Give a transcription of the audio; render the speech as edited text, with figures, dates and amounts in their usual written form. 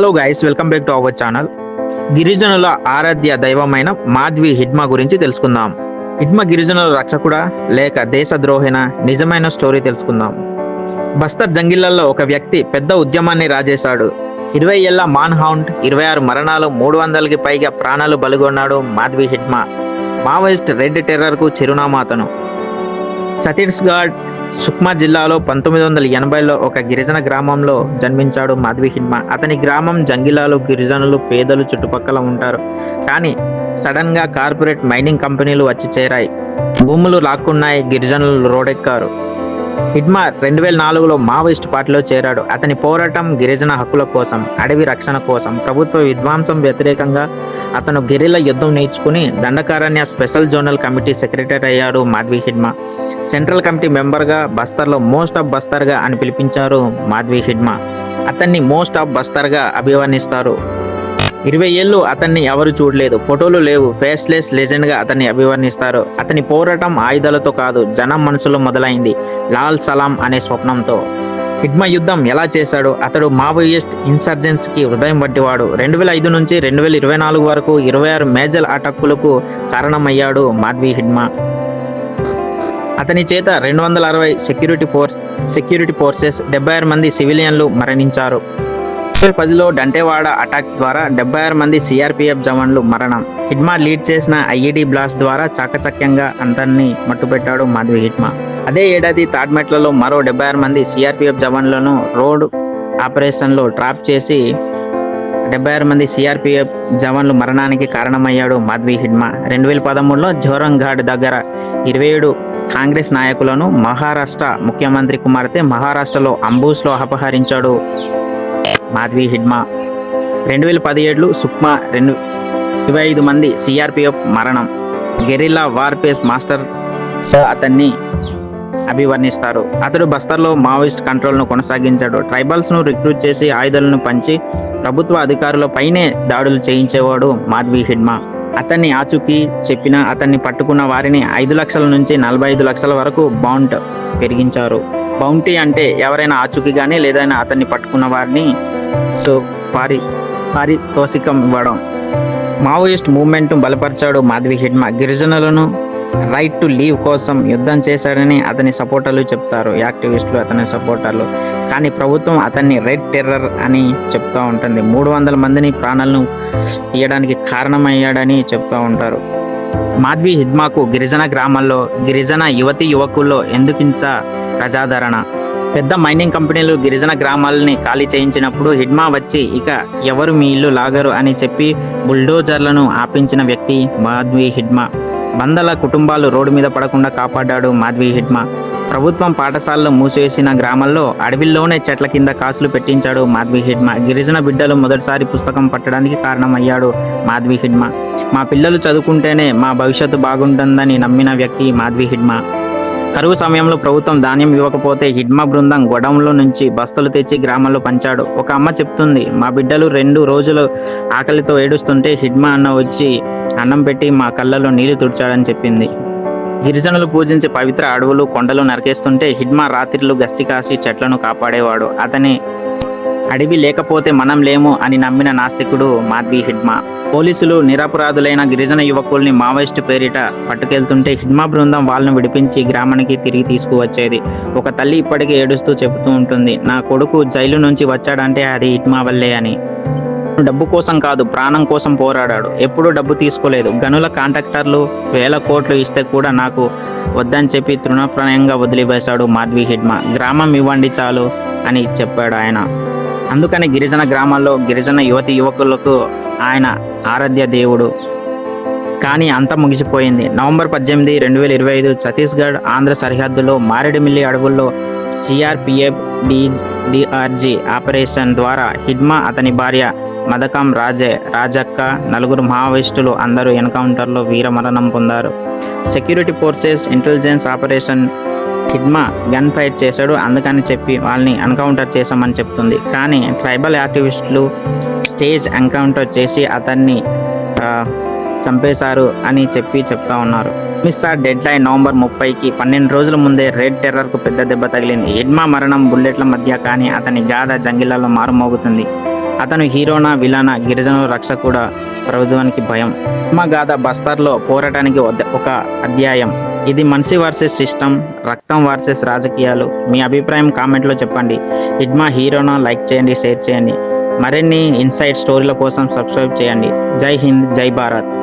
Hello guys, welcome back to our channel. గిరిజనుల ఆరాధ్య దైవమైన మాధ్వి హిడ్మా గురించి తెలుసుకుందాం. హిడ్మా గిరిజనుల రక్షకుడా లేక దేశద్రోహినా? నిజమైన స్టోరీ తెలుసుకుందాం. బస్తర్ జంగిళ్లలో ఒక వ్యక్తి పెద్ద ఉద్యమాన్ని రాజేశాడు. 20 ఏళ్ల మాన్ హౌంట్, 26 మరణాలు, 300కి పైగా ప్రాణాలు బలిగొన్నాడు మాధ్వి హిడ్మా. మావోయిస్ట్ రెడ్ టెర్రర్కు చిరునామా అతను. ఛత్తీస్గఢ్ సుక్మా జిల్లాలో 1980లో ఒక గిరిజన గ్రామంలో జన్మించాడు మాధ్వి హిడ్మా. అతని గ్రామం జంగిలాలు, గిరిజనులు, పేదలు చుట్టుపక్కల ఉంటారు. కానీ సడన్గా కార్పొరేట్ మైనింగ్ కంపెనీలు వచ్చి చేరాయి. భూములు లాక్కున్నాయి, గిరిజనులు రోడెక్కారు. హిడ్మా 2004లో మావోయిస్ట్ పార్టీలో చేరాడు. అతని పోరాటం గిరిజన హక్కుల కోసం, అడవి రక్షణ కోసం, ప్రభుత్వ విధ్వంసం వ్యతిరేకంగా. అతను గెరిల్లా యుద్ధం నేర్చుకుని Dandakaranya special zonal committee secretary అయ్యాడు మాధ్వి హిడ్మా. సెంట్రల్ కమిటీ మెంబర్గా బస్తర్లో మోస్ట్ ఆఫ్ బస్తర్గా అని పిలిపించారు మాధ్వి హిడ్మా. అతన్ని మోస్ట్ ఆఫ్ బస్తర్గా అభివర్ణిస్తారు. 20 ఏళ్ళు అతన్ని ఎవరు చూడలేదు, ఫోటోలు లేవు, ఫేస్లెస్ లెజెండ్గా అతన్ని అభివర్ణిస్తారు. అతని పోరాటం ఆయుధాలతో కాదు, జనం మనసులో మొదలైంది, లాల్ సలాం అనే స్వప్నంతో. హిడ్మా యుద్ధం ఎలా చేశాడు? అతడు మావోయిస్ట్ ఇన్సర్జెన్సీకి హృదయం పట్టివాడు. 2005 నుంచి 2024 వరకు 26 మేజర్ అటాకులకు కారణమయ్యాడు మాధ్వి హిడ్మా. అతని చేత 260 సెక్యూరిటీ ఫోర్సెస్, 76 మంది సివిలియన్లు మరణించారు. 2010లో డంటేవాడ అటాక్ ద్వారా 76 మంది సిఆర్పిఎఫ్ జవాన్లు మరణం. హిడ్మా లీడ్ చేసిన ఐఈడి బ్లాస్ట్ ద్వారా చాకచక్యంగా అందరినీ మట్టుపెట్టాడు మాధ్వి హిడ్మా. అదే ఏడాది తాడ్మెట్లలో మరో 76 మంది సిఆర్పిఎఫ్ జవాన్లను రోడ్ ఆపరేషన్లో ట్రాప్ చేసి 76 మంది సిఆర్పిఎఫ్ జవాన్లు మరణానికి కారణమయ్యాడు మాధ్వి హిడ్మా. 2013లో జోరంఘాట్ దగ్గర 27 కాంగ్రెస్ నాయకులను మహారాష్ట్ర ముఖ్యమంత్రి కుమార్తె మహారాష్ట్రలో అంబూస్లో అపహరించాడు మాధ్వి హిడ్మా. 2017 సుక్మా 25 మంది సిఆర్పిఎఫ్ మరణం. గెరిల్లా వార్ఫేర్ మాస్టర్ అతన్ని అభివర్ణిస్తారు. అతడు బస్తర్లో మావోయిస్ట్ కంట్రోల్ను కొనసాగించాడు. ట్రైబల్స్ను రిక్రూట్ చేసి ఆయుధాలను పంచి ప్రభుత్వ అధికారుల పైనే దాడులు చేయించేవాడు మాధ్వి హిడ్మా. అతన్ని ఆచూకీ చెప్పిన అతన్ని పట్టుకున్న వారిని 5 లక్షల నుంచి 45 లక్షల వరకు బౌంట్ పెరిగించారు. బౌంటీ అంటే ఎవరైనా ఆచూకీ కానీ లేదైనా అతన్ని పట్టుకున్న వారిని పారితోషికం ఇవ్వడం. మావోయిస్ట్ మూవ్మెంట్ బలపరిచాడు మాధ్వి హిడ్మా. గిరిజనులను రైట్ టు లీవ్ కోసం యుద్ధం చేశాడని అతని సపోర్టర్లు చెప్తారు, యాక్టివిస్టులు అతని సపోర్టర్లు. కానీ ప్రభుత్వం అతన్ని రెడ్ టెర్రర్ అని చెప్తూ ఉంటుంది. 300 మందిని ప్రాణాలను తీయడానికి కారణమయ్యాడని చెప్తూ ఉంటారు. మాధ్వి హిడ్మాకు గిరిజన గ్రామాల్లో, గిరిజన యువతి యువకుల్లో ఎందుకింత ప్రజాదరణ? పెద్ద మైనింగ్ కంపెనీలు గిరిజన గ్రామాలని ఖాళీ చేయించినప్పుడు హిడ్మా వచ్చి ఇక ఎవరు మీ ఇల్లు లాగరు అని చెప్పి బుల్డోజర్లను ఆపించిన వ్యక్తి మాధ్వి హిడ్మా. వందల కుటుంబాలు రోడ్డు మీద పడకుండా కాపాడాడు మాధ్వి హిడ్మా. ప్రభుత్వం పాఠశాలలు మూసివేసిన గ్రామాల్లో అడవిల్లోనే చెట్ల కింద కాసులు పెట్టించాడు మాధ్వి హిడ్మా. గిరిజన బిడ్డలు మొదటిసారి పుస్తకం పట్టడానికి కారణమయ్యాడు మాధ్వి హిడ్మా. మా పిల్లలు చదువుకుంటేనే మా భవిష్యత్తు బాగుంటుందని నమ్మిన వ్యక్తి మాధ్వి హిడ్మా. కరువు సమయంలో ప్రభుత్వం ధాన్యం ఇవ్వకపోతే హిడ్మా బృందం గొడవంలో నుంచి బస్తలు తెచ్చి గ్రామాల్లో పంచాడు. ఒక అమ్మ చెప్తుంది, మా బిడ్డలు 2 రోజులు ఆకలితో ఏడుస్తుంటే హిడ్మా అన్న వచ్చి అన్నం పెట్టి మా కళ్ళలో నీళ్లు తుడిచాడని చెప్పింది. గిరిజనులు పూజించే పవిత్ర అడవులు, కొండలు నరికేస్తుంటే హిడ్మా రాత్రిళ్ళు గస్తీ కాసి చెట్లను కాపాడేవాడు. అతని అడవి లేకపోతే మనం లేము అని నమ్మిన నాస్తికుడు మాధ్వి హిడ్మా. పోలీసులు నిరపరాధులైన గిరిజన యువకుల్ని మావోయిస్ట్ పేరిట పట్టుకెళ్తుంటే హిడ్మా బృందం వాళ్ళను విడిపించి గ్రామానికి తిరిగి తీసుకువచ్చేది. ఒక తల్లి ఇప్పటికీ ఏడుస్తూ చెబుతూ ఉంటుంది, నా కొడుకు జైలు నుంచి వచ్చాడంటే అది హిడ్మా వల్లే అని. డబ్బు కోసం కాదు, ప్రాణం కోసం పోరాడాడు. ఎప్పుడూ డబ్బు తీసుకోలేదు. గనుల కాంట్రాక్టర్లు 1000 కోట్లు ఇస్తే కూడా నాకు వద్దని చెప్పి తృణప్రాయంగా వదిలివేశాడు మాధ్వి హిడ్మా. గ్రామం ఇవ్వండి చాలు అని చెప్పాడు ఆయన. అందుకని గిరిజన గ్రామాల్లో గిరిజన యువతి యువకులకు ఆయన ఆరాధ్య దేవుడు. కానీ అంతా ముగిసిపోయింది. నవంబర్ 18, 2025 ఛత్తీస్గఢ్ ఆంధ్ర సరిహద్దులో మారేడుమిల్లి అడవుల్లో సిఆర్పిఎఫ్ డిఆర్జీ ఆపరేషన్ ద్వారా హిడ్మా, అతని భార్య మదకం రాజక్క, 4 మావోయిస్టులు అందరూ ఎన్కౌంటర్లో వీరమరణం పొందారు. Security forces intelligence operation Hidma gun fight చేశాడు అందుకని చెప్పి వాళ్ళని ఎన్కౌంటర్ చేశామని చెప్తుంది. కానీ ట్రైబల్ యాక్టివిస్టులు స్టేజ్ ఎన్కౌంటర్ చేసి అతన్ని చంపేశారు అని చెప్తా ఉన్నారు. మిస్సార్ డెడ్ లైన్ నవంబర్ 30కి 12 రోజుల ముందే రెడ్ టెర్రర్కు పెద్ద దెబ్బ తగిలింది. హిడ్మా మరణం బుల్లెట్ల మధ్య, కానీ అతని గాథ జంగిళ్లలో మారుమోగుతుంది. అతను హీరోనా విలానా, గిరిజనుల రక్షకుడా, ప్రభుత్వానికి భయం. హిడ్మా గాథ బస్తర్లో పోరాటానికి ఒక అధ్యాయం. ఇది మనిషి వర్సెస్ సిస్టమ్, రక్తం వర్సెస్ రాజకీయాలు. మీ అభిప్రాయం కామెంట్లో చెప్పండి. హిడ్మా హీరోనా? లైక్ చేయండి, షేర్ చేయండి. మరిన్ని ఇన్సైడ్ స్టోరీల కోసం సబ్స్క్రైబ్ చేయండి. జై హింద్, జై భారత్.